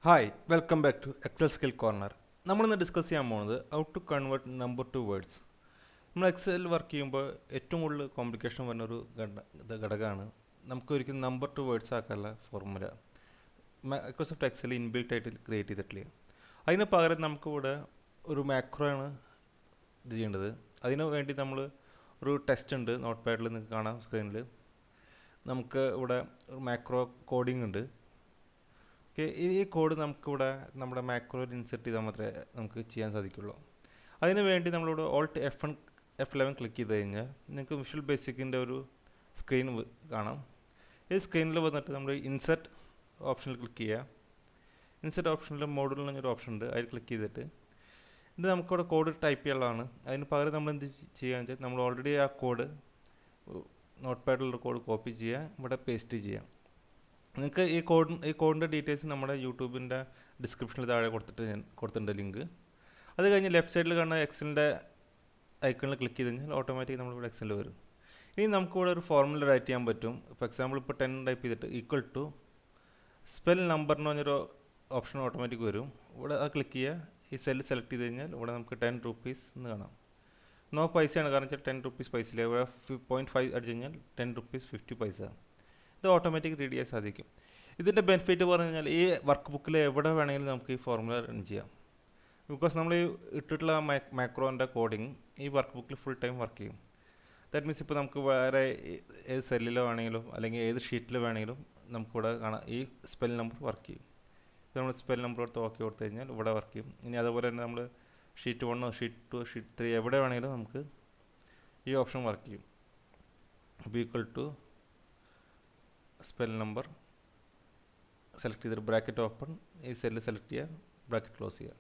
Hi welcome back to Excel skill corner. നമ്മളിന്ന് discuss ചെയ്യാൻ പോകുന്നത് how to convert number to words. നമ്മൾ Excel work ചെയ്യുമ്പോൾ ഏറ്റവും കൂടുതൽ കോംപ്ലിക്കേഷൻ വരുന്നൊരു ഘടകമാണ് നമുക്ക് ഒരിക്കലും നമ്പർ ടു വേർഡ്സ് ആക്കാനുള്ള ഫോർമുല മൈക്രോസോഫ്റ്റ് എക്സൽ ഇൻബിൽട്ട് ആയിട്ട് ക്രിയേറ്റ് ചെയ്തിട്ടില്ല. അതിന് പകരം നമുക്കിവിടെ ഒരു മാക്രോ ആണ് ഇത് ചെയ്യേണ്ടത്. അതിന് വേണ്ടി നമ്മൾ ഒരു ടെസ്റ്റ് ഉണ്ട്, നോട്ട് പാഡിൽ നിങ്ങൾക്ക് കാണാം സ്ക്രീനിൽ. നമുക്ക് ഇവിടെ മാക്രോ കോഡിംഗ് ഉണ്ട്. ഓക്കെ, ഈ കോഡ് നമുക്കിവിടെ നമ്മുടെ മാക്രോയിൽ ഇൻസെർട്ട് ചെയ്താൽ മാത്രമേ നമുക്ക് ചെയ്യാൻ സാധിക്കുള്ളൂ. അതിന് വേണ്ടി നമ്മളിവിടെ ഓൾട്ട് F11 ക്ലിക്ക് ചെയ്ത് കഴിഞ്ഞാൽ നിങ്ങൾക്ക് വിഷ്വൽ ബേസിക്കിൻ്റെ ഒരു സ്ക്രീൻ കാണാം. ഈ സ്ക്രീനിൽ വന്നിട്ട് നമ്മൾ ഇൻസെർട്ട് ഓപ്ഷനിൽ ക്ലിക്ക് ചെയ്യുക. ഇൻസെർട്ട് ഓപ്ഷനിൽ മോഡുൽ എന്നൊരു ഓപ്ഷൻ ഉണ്ട്, അതിൽ ക്ലിക്ക് ചെയ്തിട്ട് ഇത് നമുക്കിവിടെ കോഡ് ടൈപ്പ് ചെയ്യാനുള്ളതാണ്. അതിന് പകരം നമ്മൾ എന്ത് ചെയ്യുകയെന്ന് വെച്ചാൽ നമ്മൾ ഓൾറെഡി ആ കോഡ് നോട്ട് പാഡിലുള്ള കോഡ് കോപ്പി ചെയ്യുക, ഇവിടെ പേസ്റ്റ് ചെയ്യാം. നിങ്ങൾക്ക് ഈ കോഡിൻ്റെ ഡീറ്റെയിൽസ് നമ്മുടെ യൂട്യൂബിൻ്റെ ഡിസ്ക്രിപ്ഷനിൽ താഴെ കൊടുത്തിട്ടുണ്ട് ലിങ്ക്. അത് കഴിഞ്ഞ് ലെഫ്റ്റ് സൈഡിൽ കാണുന്ന എക്സലിൻ്റെ ഐക്കണിൽ ക്ലിക്ക് ചെയ്ത് കഴിഞ്ഞാൽ ഓട്ടോമാറ്റിക് നമ്മളിവിടെ എക്സലിൽ വരും. ഇനി നമുക്കിവിടെ ഒരു ഫോർമുല റൈറ്റ് ചെയ്യാൻ പറ്റും. ഇപ്പോൾ എക്സാമ്പിൾ ഇപ്പോൾ 10 ടൈപ്പ് ചെയ്തിട്ട് ഈക്വൽ ടു സ്പെൽ നമ്പർ എന്ന് പറഞ്ഞൊരു ഓപ്ഷൻ ഓട്ടോമാറ്റിക് വരും. ഇവിടെ അത് ക്ലിക്ക് ചെയ്യുക, ഈ സെല്ല് സെലക്ട് ചെയ്ത് കഴിഞ്ഞാൽ ഇവിടെ നമുക്ക് 10 rupees എന്ന് കാണാം. നോ പൈസയാണ്, കാരണം വെച്ചാൽ 10 rupees പൈസ ഇല്ല. ഇവിടെ 0.5 അടിച്ച് കഴിഞ്ഞാൽ 10 rupees 50 പൈസ. ഇത് ഓട്ടോമാറ്റിക് റീഡ് ചെയ്യാൻ സാധിക്കും. ഇതിൻ്റെ ബെനിഫിറ്റ് പറഞ്ഞു കഴിഞ്ഞാൽ ഈ വർക്ക് ബുക്കിൽ എവിടെ വേണമെങ്കിലും നമുക്ക് ഈ ഫോർമുല റൺ ചെയ്യാം. ബിക്കോസ് നമ്മൾ ഈ ഇട്ടിട്ടുള്ള മാക്രോൻ്റെ കോഡിങ് ഈ വർക്ക് ബുക്കിൽ ഫുൾ ടൈം വർക്ക് ചെയ്യും. ദാറ്റ് മീൻസ് ഇപ്പോൾ നമുക്ക് വേറെ ഏത് സെല്ലിലോ വേണമെങ്കിലും അല്ലെങ്കിൽ ഏത് ഷീറ്റിൽ വേണമെങ്കിലും നമുക്കിവിടെ കാണാം ഈ സ്പെൽ നമ്പർ വർക്ക് ചെയ്യും. ഇത് നമ്മൾ സ്പെൽ നമ്പർ കൊടുത്ത് ഓക്കെ കൊടുത്തു കഴിഞ്ഞാൽ ഇവിടെ വർക്ക് ചെയ്യും. ഇനി അതുപോലെ തന്നെ നമ്മൾ ഷീറ്റ് 1 ഷീറ്റ് 2 ഷീറ്റ് 3 എവിടെ വേണമെങ്കിലും നമുക്ക് ഈ ഓപ്ഷൻ വർക്ക് ചെയ്യും. അപ്പോൾ equal to spell number select ചെയ്തിട്ട് ബ്രാക്കറ്റ് ഓപ്പൺ, ഈ സെല്ല് സെലക്ട് ചെയ്യുക, ബ്രാക്കറ്റ് ക്ലോസ് ചെയ്യുക.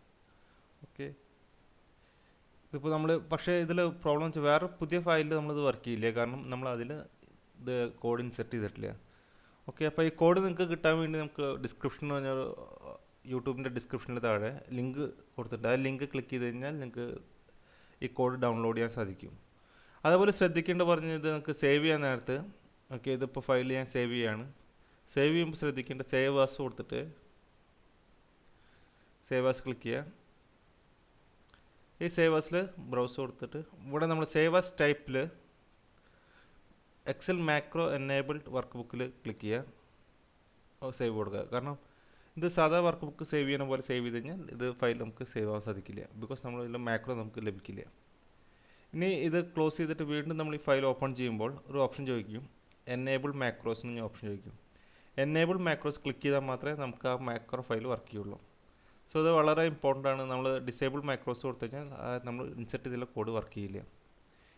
ഓക്കെ, ഇതിപ്പോൾ നമ്മൾ പക്ഷേ ഇതിൽ പ്രോബ്ലം വെച്ചാൽ വേറെ പുതിയ ഫയലിൽ നമ്മളിത് വർക്ക് ചെയ്യില്ല, കാരണം നമ്മൾ അതിൽ ഇത് കോഡ് ഇൻസെർട്ട് ചെയ്തിട്ടില്ല. ഓക്കെ, അപ്പോൾ ഈ കോഡ് നിങ്ങൾക്ക് കിട്ടാൻ വേണ്ടി നമുക്ക് ഡിസ്ക്രിപ്ഷൻ പറഞ്ഞൊരു യൂട്യൂബിൻ്റെ ഡിസ്ക്രിപ്ഷനിൽ താഴെ ലിങ്ക് കൊടുത്തിട്ടുണ്ട്. ആ ലിങ്ക് ക്ലിക്ക് ചെയ്ത് കഴിഞ്ഞാൽ നിങ്ങൾക്ക് ഈ കോഡ് ഡൗൺലോഡ് ചെയ്യാൻ സാധിക്കും. അതേപോലെ ശ്രദ്ധിക്കേണ്ട പറഞ്ഞത് നിങ്ങൾക്ക് സേവ് ചെയ്യാൻ നേരത്ത്, ഓക്കെ ഇതിപ്പോൾ ഫയൽ ഞാൻ സേവ് ചെയ്യുകയാണ്. സേവ് ചെയ്യുമ്പോൾ ശ്രദ്ധിക്കേണ്ട സേവ് ആസ് കൊടുത്തിട്ട് സേവ് ആസ് ക്ലിക്ക് ചെയ്യുക. ഈ സേവ് ആസിൽ ബ്രൗസ് കൊടുത്തിട്ട് ഇവിടെ നമ്മൾ സേവ് ആസ് ടൈപ്പിൽ എക്സൽ മാക്രോ എനേബിൾഡ് വർക്ക് ബുക്കിൽ ക്ലിക്ക് ചെയ്യുക, സേവ് കൊടുക്കുക. കാരണം ഇത് സാധാ വർക്ക് ബുക്ക് സേവ് ചെയ്യുന്ന പോലെ സേവ് ചെയ്ത് കഴിഞ്ഞാൽ ഇത് ഫയൽ നമുക്ക് സേവ് ആവാൻ സാധിക്കില്ല, ബിക്കോസ് നമ്മൾ ഇതിൽ മാക്രോ നമുക്ക് ലഭിക്കില്ല. ഇനി ഇത് ക്ലോസ് ചെയ്തിട്ട് വീണ്ടും നമ്മൾ ഈ ഫയൽ ഓപ്പൺ ചെയ്യുമ്പോൾ ഒരു ഓപ്ഷൻ ചോദിക്കും, എനേബിൾ മാക്രോസ് എന്ന് ഓപ്ഷൻ ചോദിക്കും. എനേബിൾ മാക്രോസ് ക്ലിക്ക് ചെയ്താൽ മാത്രമേ നമുക്ക് ആ മാക്രോ ഫയൽ വർക്ക് ചെയ്യുള്ളൂ. സോ ഇത് വളരെ ഇമ്പോർട്ടൻ്റ് ആണ്. നമ്മൾ ഡിസേബിൾ മാക്രോസ് കൊടുത്തു കഴിഞ്ഞാൽ നമ്മൾ ഇൻസെർട്ട് ചെയ്തുള്ള കോഡ് വർക്ക് ചെയ്യില്ല.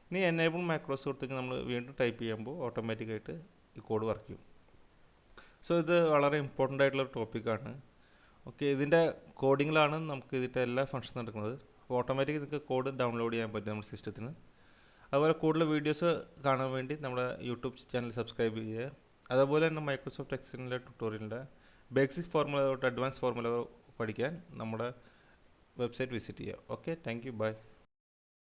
ഇനി എനേബിൾ മാക്രോസ് കൊടുത്തു കഴിഞ്ഞാൽ നമ്മൾ വീണ്ടും ടൈപ്പ് ചെയ്യുമ്പോൾ ഓട്ടോമാറ്റിക്കായിട്ട് ഈ കോഡ് വർക്ക് ചെയ്യും. സോ ഇത് വളരെ ഇമ്പോർട്ടൻ്റ് ആയിട്ടുള്ളൊരു ടോപ്പിക്കാണ്. ഓക്കെ, ഇതിൻ്റെ കോഡിങ്ങിലാണ് നമുക്ക് ഇതിൻ്റെ എല്ലാ ഫങ്ഷൻ നടക്കുന്നത്. അപ്പോൾ ഓട്ടോമാറ്റിക് നിങ്ങൾക്ക് കോഡ് ഡൗൺലോഡ് ചെയ്യാൻ പറ്റും നമ്മുടെ സിസ്റ്റത്തിന്. അതുപോലെ കൂടുതൽ വീഡിയോസ് കാണാൻ വേണ്ടി നമ്മുടെ യൂട്യൂബ് ചാനൽ സബ്സ്ക്രൈബ് ചെയ്യുക. അതുപോലെ തന്നെ മൈക്രോസോഫ്റ്റ് എക്സലിൻ്റെ ട്യൂട്ടോറിയലിൻ്റെ ബേസിക് ഫോർമുല തൊട്ട് അഡ്വാൻസ് ഫോർമുല പഠിക്കാൻ നമ്മുടെ വെബ്സൈറ്റ് വിസിറ്റ് ചെയ്യുക. Okay, thank you, by.